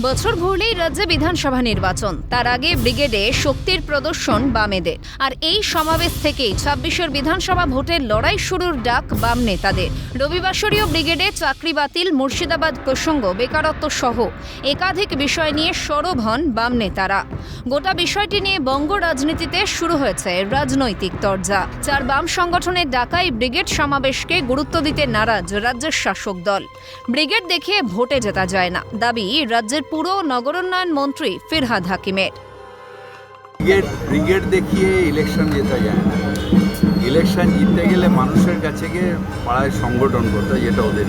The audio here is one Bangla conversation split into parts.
বছর ঘুরলেই রাজ্যে বিধানসভা নির্বাচন, তার আগে ব্রিগেডে শক্তির প্রদর্শন বামেদের। আর এই সমাবেশ থেকেই ২৬-এর বিধানসভা ভোটের লড়াই শুরুর ডাক বাম নেতাদের। রবিবাসরীয় ব্রিগেডে চাকরি বাতিল, মুর্শিদাবাদ প্রসঙ্গ, বেকারত্ব সহ একাধিক বিষয় নিয়ে সরব হন বাম নেতারা। গোটা বিষয়টি নিয়ে বঙ্গ রাজনীতিতে শুরু হয়েছে রাজনৈতিক তরজা। ৪ বাম সংগঠনের ডাকাই ব্রিগেড সমাবেশকে গুরুত্ব দিতে নারাজ রাজ্যের শাসক দল। ব্রিগেড দেখিয়ে ভোটে জেতা যায় না, দাবি রাজ্যের পুরো নগরোন্নয়ন মন্ত্রী ফিরহাদ হাকিমের। ব্রিগেড দেখিয়ে ইলেকশন জেতা যায় না। ইলেকশন জিততে গেলে মানুষের কাছে গিয়ে পাড়ায় সংগঠন করতে হয়, যেটা ওদের।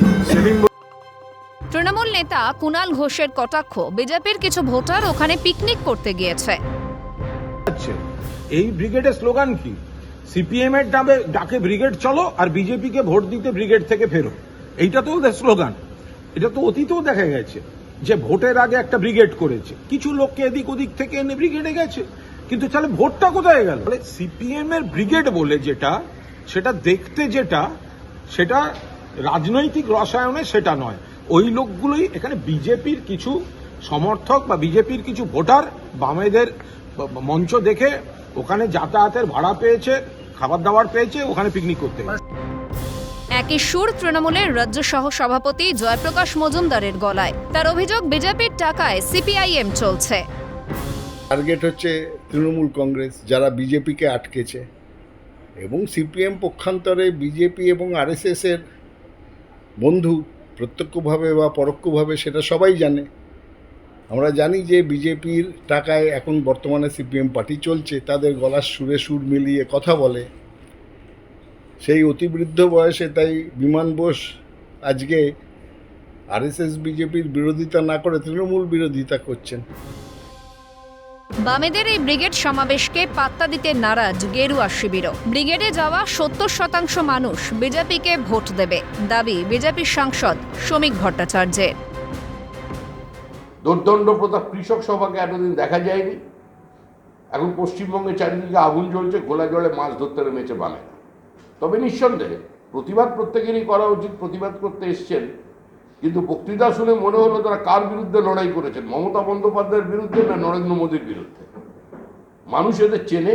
তৃণমূল নেতা কুণাল ঘোষের কটাক্ষ, বিজেপির কিছু ভোটার ওখানে পিকনিক করতে গিয়েছে। এই ব্রিগেডের স্লোগান কি? সিপিএম এর ডাকে ব্রিগেড চলো আর বিজেপি কে ভোট দিতে ব্রিগেড থেকে ফেরো। এইটা তো ওদের স্লোগান। এটা তো অতীতেও দেখা গেছে যে ভোটের আগে একটা ব্রিগেড করেছে, কিছু লোককে এদিক ওদিক থেকে এনে ব্রিগেডে গেছে, কিন্তু তাহলে ভোটটা কোথায় গেল? সিপিএম এর ব্রিগেড বলে যেটা, সেটা দেখতে যেটা, সেটা রাজনৈতিক রসায়নে সেটা নয়। ওই লোকগুলোই এখানে বিজেপির কিছু সমর্থক বা বিজেপির কিছু ভোটার বামেদের মঞ্চ দেখে ওখানে যাতায়াতের ভাড়া পেয়েছে, খাবার দাবার পেয়েছে, ওখানে পিকনিক করতে গেছে। একই সুর তৃণমূলের রাজ্য সহ সভাপতি জয়প্রকাশ মজুমদারের গলায়। তার অভিযোগ, বিজেপির টাকায় সিপিআইএম চলছে। টার্গেট হচ্ছে তৃণমূল কংগ্রেস, যারা বিজেপিকে আটকেছে, এবং সিপিএম পক্ষান্তরে বিজেপি এবং আরএসএস এর বন্ধু, প্রত্যক্ষভাবে বা পরোক্ষভাবে, সেটা সবাই জানে। আমরা জানি যে বিজেপির টাকায় এখন বর্তমানে সিপিএম পার্টি চলছে, তাদের গলার সুরে সুর মিলিয়ে কথা বলে। সেই অতিবৃদ্ধ বয়সে তাই বিমান বোস আজকে আরএসএস বিজেপির বিরোধিতা না করে তৃণমূল বিরোধিতা করছেন। বামেদের এই ব্রিগেড সমাবেশকে পাত্তা দিতে নারাজ গেরুয়া শিবিরও। ব্রিগেডে যাওয়া ৭০% মানুষ বিজেপিকে ভোট দেবে, দাবি বিজেপির সাংসদ শ্রমিক ভট্টাচার্যের। দুর্দণ্ড প্রতাপ কৃষক সভাকে এতদিন দেখা যায়নি। এখন পশ্চিমবঙ্গে চারিদিকে আগুন জ্বলছে, গোলা জলে মাছ ধরতে নেমেছে বামেরা। তবে নিঃসন্দেহে প্রতিবাদ প্রত্যেকেরই করা উচিত, প্রতিবাদ করতে এসছেন, কিন্তু বক্তৃতা শুনে মনে হলো তারা কার বিরুদ্ধে লড়াই করেছেন, মমতা বন্দ্যোপাধ্যায়ের বিরুদ্ধে না নরেন্দ্র মোদীর বিরুদ্ধে। মানুষ এদের চেনে।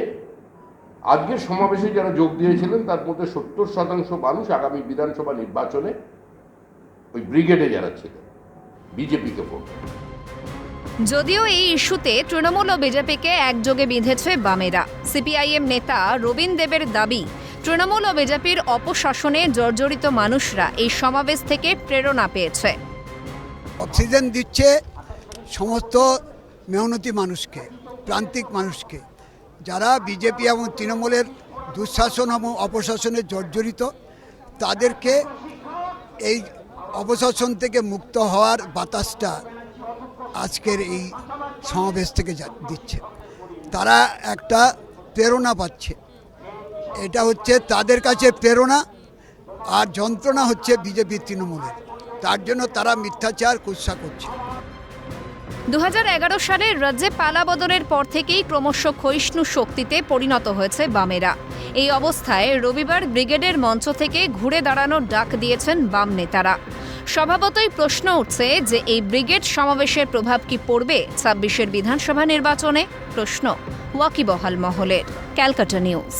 আজকের সমাবেশে যারা যোগ দিয়েছিলেন তার মধ্যে ৭০% মানুষ আগামী বিধানসভা নির্বাচনে ওই ব্রিগেডে যারা ছিলেন বিজেপিকে ভোট। যদিও এই ইস্যুতে তৃণমূল ও বিজেপিকে একযোগে বিঁধেছে বামেরা। সিপিআইএম নেতা রবীন দেবের দাবি, তৃণমূল ও বিজেপির অপশাসনে জর্জরিত মানুষরা এই সমাবেশ থেকে প্রেরণা পেয়েছে। অক্সিজেন দিচ্ছে সমস্ত মেহনতি মানুষকে, প্রান্তিক মানুষকে, যারা বিজেপি এবং তৃণমূলের দুঃশাসন এবং অপশাসনে জর্জরিত, তাদেরকে এই অপশাসন থেকে মুক্ত হওয়ার বাতাসটা আজকের এই সমাবেশ থেকে দিচ্ছে। তারা একটা প্রেরণা পাচ্ছে। এটা হচ্ছে তাদের কাছে প্রেরণা, আর যন্ত্রণা হচ্ছে বিজেপি তৃণমূলের। তার জন্য তারা মিথ্যাচার কুৎসা করছে। ২০১১ সালে রাজ্যে পালাবদলের পর থেকেই ক্রমশ ক্ষয়িষ্ণু শক্তিতে পরিণত হয়েছে বামেরা। এই অবস্থায় রবিবার ব্রিগেডের মঞ্চ থেকে ঘুরে দাঁড়ানোর ডাক দিয়েছেন বাম নেতারা। স্বভাবতই প্রশ্ন উঠছে যে এই ব্রিগেড সমাবেশের প্রভাব কি পড়বে ২৬-এর বিধানসভা নির্বাচনে? প্রশ্ন ওয়াকিবহাল মহলের। ক্যালকাটা নিউজ।